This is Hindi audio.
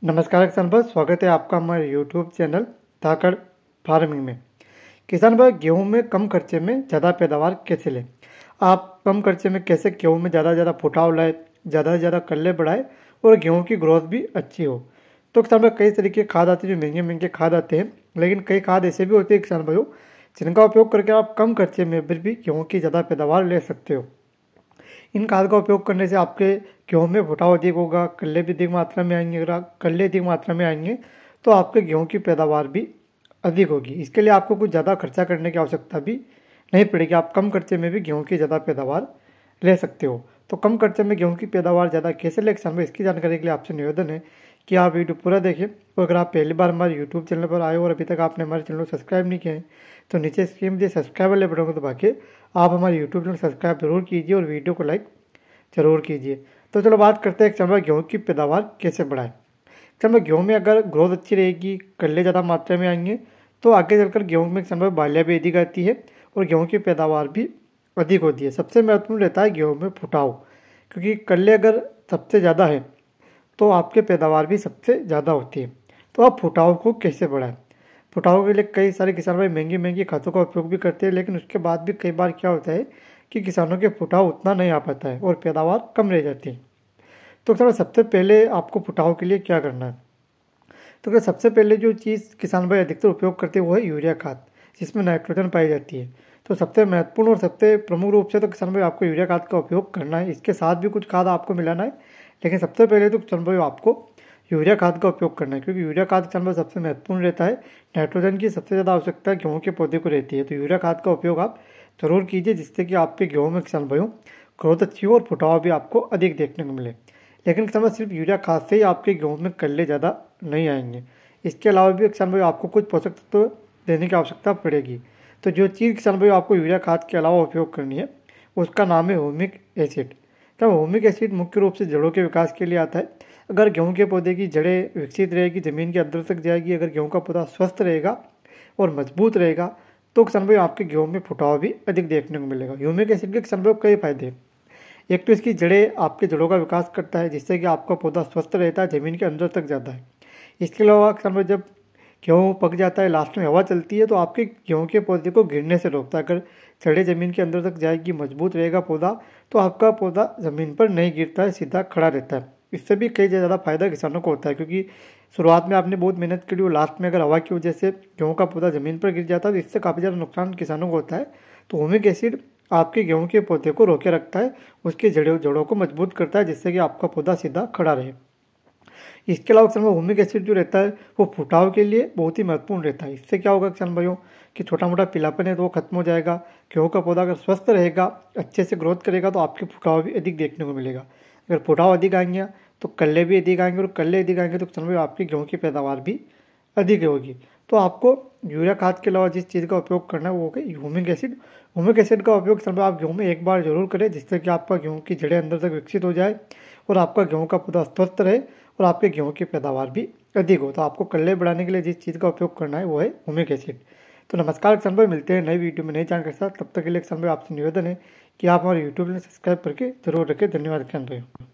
नमस्कार किसान भाई, स्वागत है आपका हमारे यूट्यूब चैनल धाकड़ फार्मिंग में। किसान भाई, गेहूं में कम खर्चे में ज़्यादा पैदावार कैसे लें? आप कम खर्चे में कैसे गेहूं में ज़्यादा से ज़्यादा फुटाव लाए, ज़्यादा से ज़्यादा कल्ले बढ़ाए और गेहूं की ग्रोथ भी अच्छी हो। तो किसान भाई, कई तरीके के खाद आते हैं, जो महंगे महंगे खाद आते हैं, लेकिन कई खाद ऐसे भी होते हैं किसान भाइयों, जिनका उपयोग करके आप कम खर्चे में फिर भी गेहूँ की ज़्यादा पैदावार ले सकते हो। इन खाद का उपयोग करने से आपके गेहूँ में फुटाव अधिक होगा, कल्ले भी अधिक मात्रा में आएंगे। अगर कल्ले अधिक मात्रा में आएंगे तो आपके गेहूँ की पैदावार भी अधिक होगी। इसके लिए आपको कुछ ज़्यादा खर्चा करने की आवश्यकता भी नहीं पड़ेगी। आप कम खर्चे में भी गेहूँ की ज़्यादा पैदावार ले सकते हो। तो कम खर्चे में गेहूँ की पैदावार ज़्यादा कैसे ले सकते हैं, इसकी जानकारी के लिए आपसे निवेदन है कि आप वीडियो पूरा देखें। और अगर आप पहली बार हमारे यूट्यूब चैनल पर आए और अभी तक आपने हमारे चैनल को सब्सक्राइब नहीं किया है तो नीचे स्क्रीन में सब्सक्राइब वाले बटन को दबा के आप हमारे यूट्यूब चैनल सब्सक्राइब जरूर कीजिए और वीडियो को लाइक जरूर कीजिए। तो चलो बात करते हैं कि गेहूँ की पैदावार कैसे बढ़ाएं। गेहूँ में अगर ग्रोथ अच्छी रहेगी, कल्ले ज़्यादा मात्रा में आएंगे तो आगे चलकर गेहूँ में बालियाँ भी अधिक आती है और गेहूँ की पैदावार भी अधिक होती है। सबसे महत्वपूर्ण रहता है गेहूँ में फुटाव, क्योंकि कल्ले अगर सबसे ज़्यादा है तो आपके पैदावार भी सबसे ज़्यादा होती है। तो आप फुटाव को कैसे बढ़ाएं? फुटाव के लिए कई सारे किसान भाई महंगी महंगी खादों का उपयोग भी करते हैं, लेकिन उसके बाद भी कई बार क्या होता है कि किसानों के फुटाव उतना नहीं आ पाता है और पैदावार कम रह जाती है। तो किसान सबसे पहले आपको फुटाव के लिए क्या करना है? तो क्या सबसे पहले जो चीज़ किसान भाई अधिकतर उपयोग करते हैं वो है यूरिया खाद, जिसमें नाइट्रोजन पाई जाती है। तो सबसे महत्वपूर्ण और सबसे प्रमुख रूप से तो किसान भाई आपको यूरिया खाद का उपयोग करना है। इसके साथ भी कुछ खाद आपको मिलाना है, लेकिन सबसे पहले तो किसान भाई आपको यूरिया खाद का उपयोग करना है, क्योंकि यूरिया खाद किसान भाई सबसे महत्वपूर्ण रहता है। नाइट्रोजन की सबसे ज़्यादा आवश्यकता गेहूँ के पौधे को रहती है। तो यूरिया खाद का उपयोग आप जरूर कीजिए, जिससे कि आपके गेहूँ में किसान भाइयों ग्रोथ अच्छी हो और फुटाव भी आपको अधिक देखने को मिले। लेकिन किसान भाई सिर्फ यूरिया खाद से ही आपके गेहूँ में कल्ले ज़्यादा नहीं आएंगे। इसके अलावा भी किसान भाई आपको कुछ पोषक तत्व देने की आवश्यकता पड़ेगी। तो जो चीज़ किसान भाई आपको यूरिया खाद के अलावा उपयोग करनी है उसका नाम है ह्यूमिक एसिड। तो ह्यूमिक एसिड मुख्य रूप से जड़ों के विकास के लिए आता है। अगर गेहूं के पौधे की जड़ें विकसित रहेगी, ज़मीन के अंदर तक जाएगी, अगर गेहूं का पौधा स्वस्थ रहेगा और मजबूत रहेगा तो किसान भाई आपके गेहूं में फुटाव भी अधिक देखने को मिलेगा। ह्यूमिक एसिड के किसान भाई कई फायदे हैं। एक तो इसकी जड़ें आपके जड़ों का विकास करता है, जिससे कि आपका पौधा स्वस्थ रहता है, ज़मीन के अंदर तक जाता है। इसके अलावा किसान भाई जब गेहूँ पक जाता है, लास्ट में हवा चलती है तो आपके गेहूँ के पौधे को गिरने से रोकता है। अगर जड़ें ज़मीन के अंदर तक जाएगी, मजबूत रहेगा पौधा, तो आपका पौधा ज़मीन पर नहीं गिरता है, सीधा खड़ा रहता है। इससे भी कई ज़्यादा फायदा किसानों को होता है, क्योंकि शुरुआत में आपने बहुत मेहनत करी और लास्ट में अगर हवा की वजह से गेहूँ का पौधा ज़मीन पर गिर जाता है तो इससे काफ़ी ज़्यादा नुकसान किसानों को होता है। तो ह्यूमिक एसिड आपके गेहूँ के पौधे को रोके रखता है, उसके जड़ों को मजबूत करता है, जिससे कि आपका पौधा सीधा खड़ा रहे। इसके अलावा किसान भाई ह्यूमिक एसिड जो रहता है वो फुटाव के लिए बहुत ही महत्वपूर्ण रहता है। इससे क्या होगा किसान भाइयों कि छोटा मोटा पीलापन है तो वो खत्म हो जाएगा। गेहूँ का पौधा अगर स्वस्थ रहेगा, अच्छे से ग्रोथ करेगा तो आपके फुटाव भी अधिक देखने को मिलेगा। अगर फुटाव अधिक आएंगे तो कल्ले भी अधिक आएंगे और कल्ले अधिक आएंगे तो किसान भाई आपकी गेहूँ की पैदावार भी अधिक होगी। तो आपको यूरिया खाद के अलावा जिस चीज़ का उपयोग करना है वो है ह्यूमिक एसिड। ह्यूमिक एसिड का उपयोग किसान भाई आप गेहूँ में एक बार जरूर करें, जिससे कि आपका गेहूँ की जड़ें अंदर तक विकसित हो जाए और आपका गेहूँ का पौधा स्वस्थ रहे और आपके गेहूँ की पैदावार भी अधिक हो। तो आपको कल्ले बढ़ाने के लिए जिस चीज़ का उपयोग करना है वो है ह्यूमिक एसिड। तो नमस्कार किसान भाई, मिलते हैं नई वीडियो में नई जानकारी के साथ। तब तक के लिए किसान भाई आपसे निवेदन है कि आप हमारे यूट्यूब चैनल सब्सक्राइब करके जरूर रखें। धन्यवाद किसान भाई।